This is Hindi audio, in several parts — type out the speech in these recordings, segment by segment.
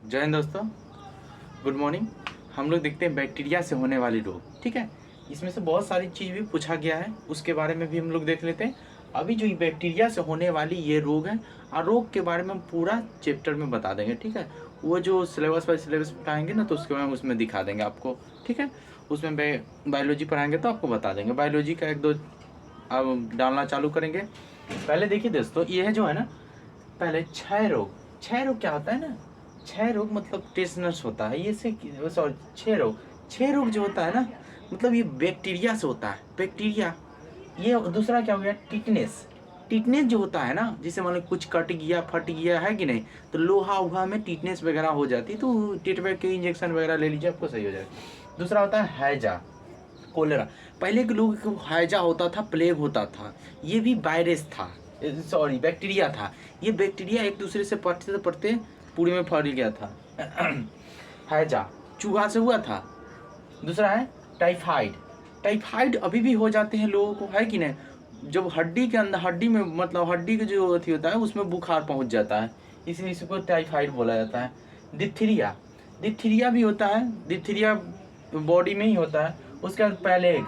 जय हिंद दोस्तों, गुड मॉर्निंग। हम लोग देखते हैं बैक्टीरिया से होने वाली रोग। ठीक है, इसमें से बहुत सारी चीज़ भी पूछा गया है, उसके बारे में भी हम लोग देख लेते हैं। अभी जो ये बैक्टीरिया से होने वाली ये रोग है, और रोग के बारे में हम पूरा चैप्टर में बता देंगे। ठीक है, वो जो सिलेबस बाय सिलेबस पढ़ाएंगे ना, तो उसके बाद उसमें दिखा देंगे आपको। ठीक है, उसमें बायोलॉजी पढ़ाएंगे तो आपको बता देंगे। बायोलॉजी का एक दो अब डालना चालू करेंगे। पहले देखिए दोस्तों, ये है जो है ना, पहले क्षय रोग। क्षय रोग क्या होता है ना, क्षय रोग मतलब टेटनस होता है। ये से सॉरी, क्षय रोग जो होता है ना, मतलब ये बैक्टीरिया से होता है। बैक्टीरिया। ये दूसरा क्या हो गया, टिटनेस। टिटनेस जो होता है ना, जैसे मान लो कुछ कट गया, फट गया है कि नहीं, तो लोहा उहा में टिटनेस वगैरह हो जाती है, तो टिटवेक के इंजेक्शन वगैरह ले लीजिए, आपको सही हो जाएगा। दूसरा होता है हैजा, कोलेरा। पहले के लोगों को हैजा होता था, प्लेग होता था, ये भी वायरस था, सॉरी बैक्टीरिया था। ये बैक्टीरिया एक दूसरे से पढ़ते पढ़ते पूरे में फैल गया था। हैजा चूहा से हुआ था। दूसरा है टाइफाइड। टाइफाइड अभी भी हो जाते हैं लोगों को, है कि नहीं, जब हड्डी के अंदर, हड्डी में मतलब हड्डी के जो अथी होता है उसमें बुखार पहुंच जाता है, इसलिए इसको टाइफाइड बोला जाता है। डिप्थीरिया, डिप्थीरिया भी होता है, डिप्थीरिया बॉडी में ही होता है। उसके बाद प्लेग,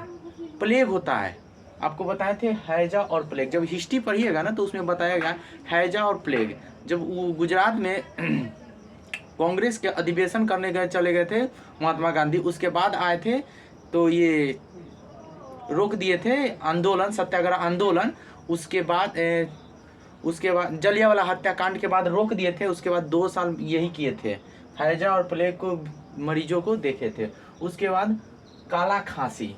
प्लेग होता है। आपको बताए थे हैजा और प्लेग, जब हिस्ट्री पढ़िएगा ना तो उसमें बताया गया हैजा और प्लेग। जब वो गुजरात में कांग्रेस के अधिवेशन करने गए, चले गए थे महात्मा गांधी, उसके बाद आए थे तो ये रोक दिए थे आंदोलन, सत्याग्रह आंदोलन। उसके बाद जलियांवाला हत्याकांड के बाद रोक दिए थे। उसके बाद 2 साल यही किए थे, हैजा और प्लेग को मरीजों को देखे थे। उसके बाद काला खांसी।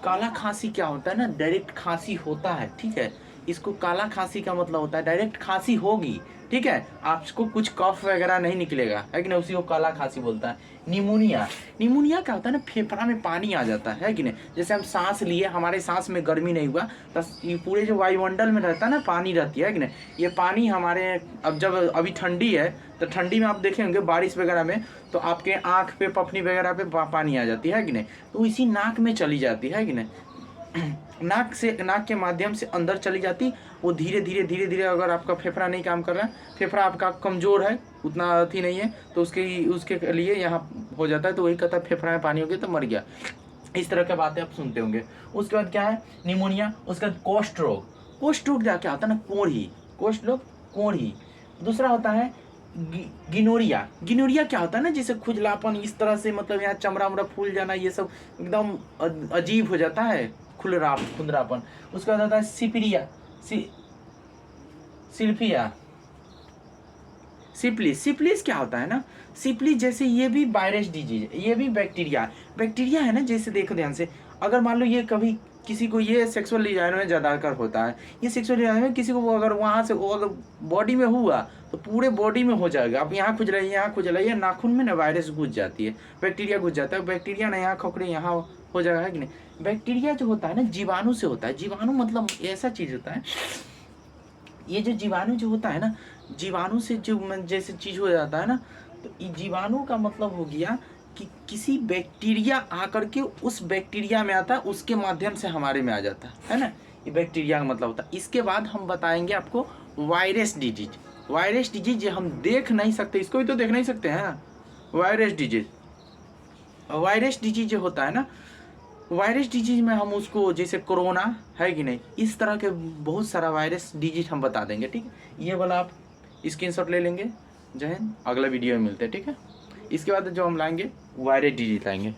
काला खांसी क्या होता है ना, डायरेक्ट खांसी होता है। ठीक है, इसको काला खांसी का मतलब होता है डायरेक्ट खांसी होगी। ठीक है, आपको कुछ कफ वगैरह नहीं निकलेगा, है कि नहीं, उसी को काला खांसी बोलता है। निमोनिया, निमोनिया क्या होता है ना, फेफड़ा में पानी आ जाता है कि नहीं। जैसे हम सांस लिए, हमारे सांस में गर्मी नहीं हुआ, तो ये पूरे जो वायुमंडल में रहता है ना, पानी रहती है कि नहीं, ये पानी हमारे, अब जब अभी ठंडी है तो ठंडी में आप देखेंगे बारिश वगैरह में, तो आपके आँख पे, पफनी वगैरह पे पानी आ जाती है कि नहीं, तो इसी नाक में चली जाती है कि नहीं। नाक से, नाक के माध्यम से अंदर चली जाती, वो धीरे धीरे धीरे धीरे, अगर आपका फेफड़ा नहीं काम कर रहा है, फेफड़ा आपका कमज़ोर है, उतना अथी नहीं है, तो उसके लिए यहाँ हो जाता है, तो वही कहता है फेफड़ा में पानी हो गया तो मर गया। इस तरह की बातें आप सुनते होंगे। उसके बाद क्या है, निमोनिया। उसके बाद कोष्ठ रोग। कोष्ठ रोग क्या होता है ना, कोढ़ी, कोष्ठ रोग कोढ़ी। दूसरा होता है गिनोरिया। गिनोरिया क्या होता है ना, जैसे खुजलापन इस तरह से, मतलब यहाँ चमड़ा उमड़ा फूल जाना, ये सब एकदम अजीब हो जाता है, खुंदरापन। उसके बाद आता है सिपिरिया, सिल्फिया, सिप्लिस। सिप्लिस क्या होता है ना, सिप्लिस जैसे ये भी वायरस डिजीज, ये भी बैक्टीरिया, बैक्टीरिया है ना। जैसे देखो ध्यान से, अगर मान लो ये कभी किसी को, ये सेक्सुअल डिजाइन में ज़्यादातर होता है, ये सेक्सुअल डिजाइन में किसी को अगर वहाँ से वो अगर बॉडी में हुआ तो पूरे बॉडी में हो जाएगा। अब यहाँ खुजलाइए, यहाँ खुजलाइए, नाखून में ना वायरस घुस जाती है, बैक्टीरिया घुस जाता है। बैक्टीरिया ना यहाँ खोखरे, यहाँ हो जाएगा, है कि नहीं। बैक्टीरिया जो होता है ना, जीवाणु से होता है। जीवाणु मतलब ऐसा चीज़ होता है, ये जो जीवाणु जो होता है ना, जीवाणु से जो जैसे चीज़ हो जाता है ना, तो ये जीवाणु का मतलब हो गया कि किसी बैक्टीरिया आकर के उस बैक्टीरिया में आता है, उसके माध्यम से हमारे में आ जाता है ना, ये बैक्टीरिया का मतलब होता है। इसके बाद हम बताएंगे आपको वायरस डिजीज। वायरस डिजीज ये हम देख नहीं सकते, इसको भी तो देख नहीं सकते हैं ना, वायरस डिजीज। वायरस डिजीज जो होता है ना, वायरस डिजीज में हम उसको, जैसे कोरोना है कि नहीं, इस तरह के बहुत सारा वायरस डिजीज हम बता देंगे। ठीक है, ये वाला आप स्क्रीनशॉट ले लेंगे। जय हिंद, अगला वीडियो में मिलते हैं। ठीक है, इसके बाद जो हम लाएंगे वायरस डिजीज लाएंगे।